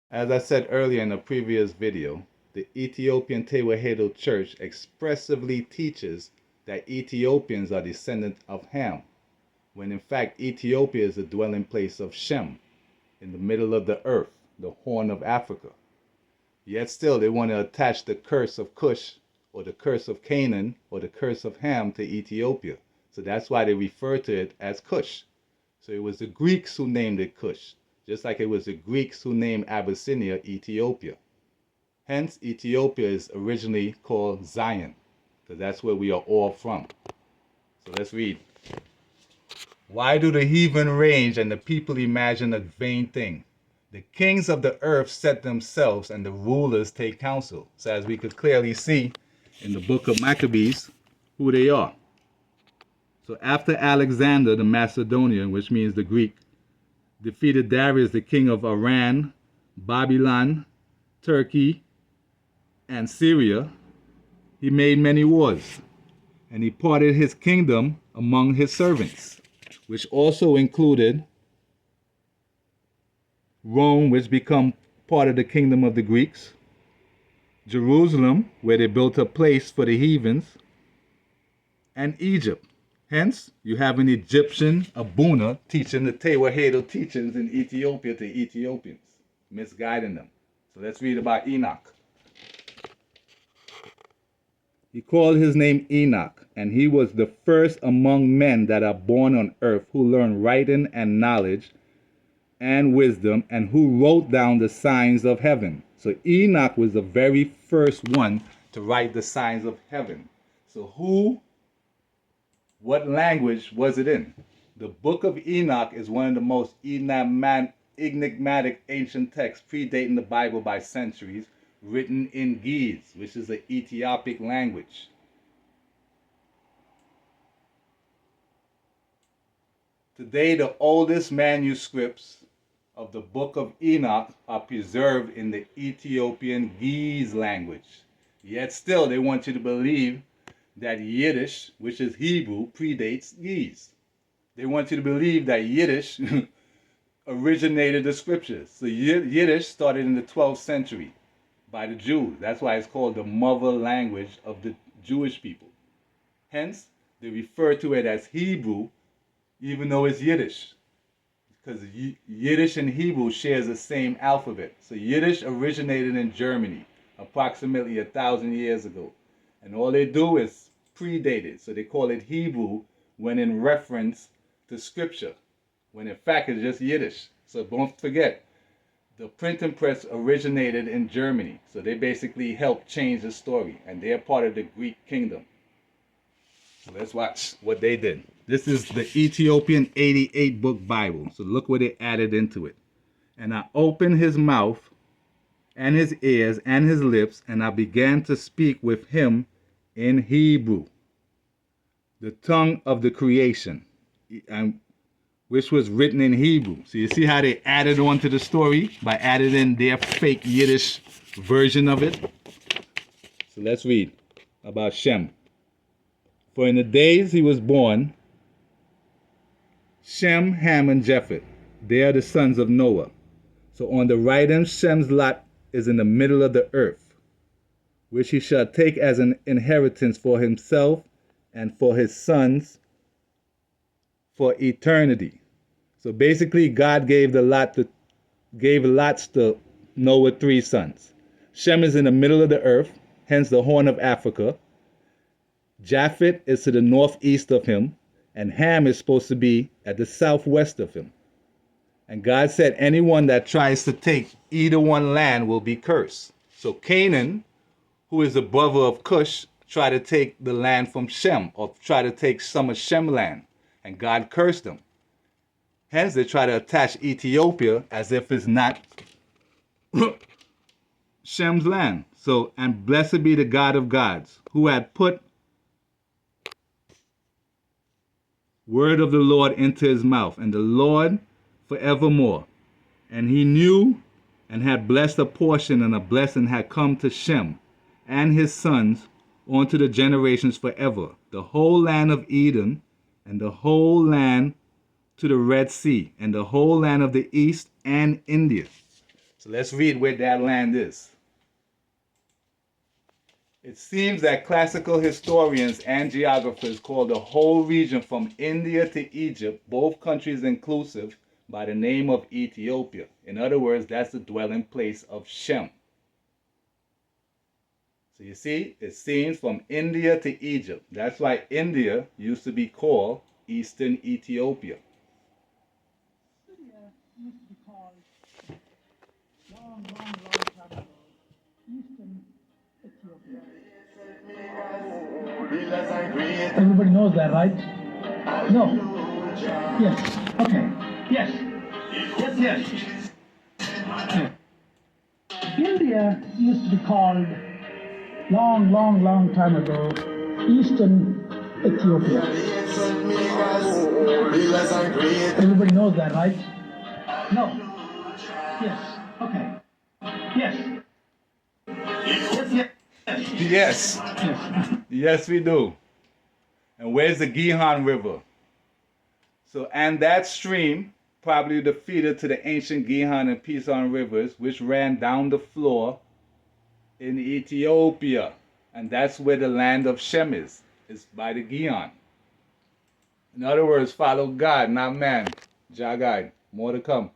As I said earlier in a previous video, the Ethiopian Tewahedo Church expressively teaches that Ethiopians are descendants of Ham, when in fact Ethiopia is the dwelling place of Shem, in the middle of the earth, the Horn of Africa. Yet still they want to attach the curse of Cush, or the curse of Canaan, or the curse of Ham to Ethiopia. So that's why they refer to it as Cush. So it was the Greeks who named it Cush, just like it was the Greeks who named Abyssinia Ethiopia. Hence, Ethiopia is originally called Zion, because that's where we are all from. So let's read. Why do the heathen range and the people imagine a vain thing? The kings of the earth set themselves, and the rulers take counsel. So as we could clearly see in the book of Maccabees, who they are. So after Alexander the Macedonian, which means the Greek, defeated Darius the king of Iran, Babylon, Turkey, and Syria, he made many wars, and he parted his kingdom among his servants, which also included Rome, which became part of the kingdom of the Greeks, Jerusalem, where they built a place for the heathens, and Egypt. Hence, you have an Egyptian, Abuna, teaching the Tewahedo teachings in Ethiopia to Ethiopians, misguiding them. So let's read about Enoch. He called his name Enoch, and he was the first among men that are born on earth who learned writing and knowledge and wisdom, and who wrote down the signs of heaven. So Enoch was the very first one to write the signs of heaven. So what language was it in? The book of Enoch is one of the most enigmatic ancient texts predating the Bible by centuries, written in Ge'ez, which is the Ethiopic language. Today, the oldest manuscripts of the book of Enoch are preserved in the Ethiopian Ge'ez language. Yet still, they want you to believe that Yiddish, which is Hebrew, predates Ge'ez. They want you to believe that Yiddish originated the scriptures. So Yiddish started in the 12th century by the Jews. That's why it's called the mother language of the Jewish people. Hence, they refer to it as Hebrew, even though it's Yiddish, because Yiddish and Hebrew shares the same alphabet. So Yiddish originated in Germany approximately 1,000 years ago. And all they do is predate it. So they call it Hebrew when in reference to scripture, when in fact it's just Yiddish. So don't forget, the printing press originated in Germany. So they basically helped change the story, and they're part of the Greek kingdom. So let's watch what they did. This is the Ethiopian 88 book Bible. So look what they added into it. And I opened his mouth and his ears and his lips, and I began to speak with him in Hebrew, the tongue of the creation, which was written in Hebrew. So you see how they added on to the story by adding in their fake Yiddish version of it? So let's read about Shem. For in the days he was born, Shem, Ham, and Japheth, they are the sons of Noah. So on the right hand, Shem's lot is in the middle of the earth, which he shall take as an inheritance for himself and for his sons for eternity. So basically, God gave lots to Noah 3 sons. Shem is in the middle of the earth, hence the Horn of Africa. Japheth is to the northeast of him, and Ham is supposed to be at the southwest of him. And God said anyone that tries to take either one land will be cursed. So Canaan, who is the brother of Cush, tried to take the land from Shem, or try to take some of Shem's land, and God cursed them. Hence, they try to attach Ethiopia as if it's not Shem's land. So, and blessed be the God of gods, who had put word of the Lord into his mouth, and the Lord forevermore. And he knew and had blessed a portion, and a blessing had come to Shem and his sons unto the generations forever, the whole land of Eden, and the whole land to the Red Sea, and the whole land of the east and India. So let's read where that land is. It seems that classical historians and geographers call the whole region from India to Egypt, both countries inclusive, by the name of Ethiopia. In other words, that's the dwelling place of Shem. So you see, it seems from India to Egypt. That's why India used to be called Eastern Ethiopia. India used to be called long time ago, Eastern Ethiopia. Everybody knows that, right? No. Yes. Okay. Yes. Yes. India used to be called long time ago, Eastern Ethiopia. Everybody knows that, right? No. Yes. Okay. Yes. Yes. Yes, we do. And where's the Gihon River? So, and that stream, probably the feeder to the ancient Gihon and Pison rivers, which ran down the floor in Ethiopia. And that's where the land of Shem is by the Gihon. In other words, follow God, not man. Jah guide. More to come.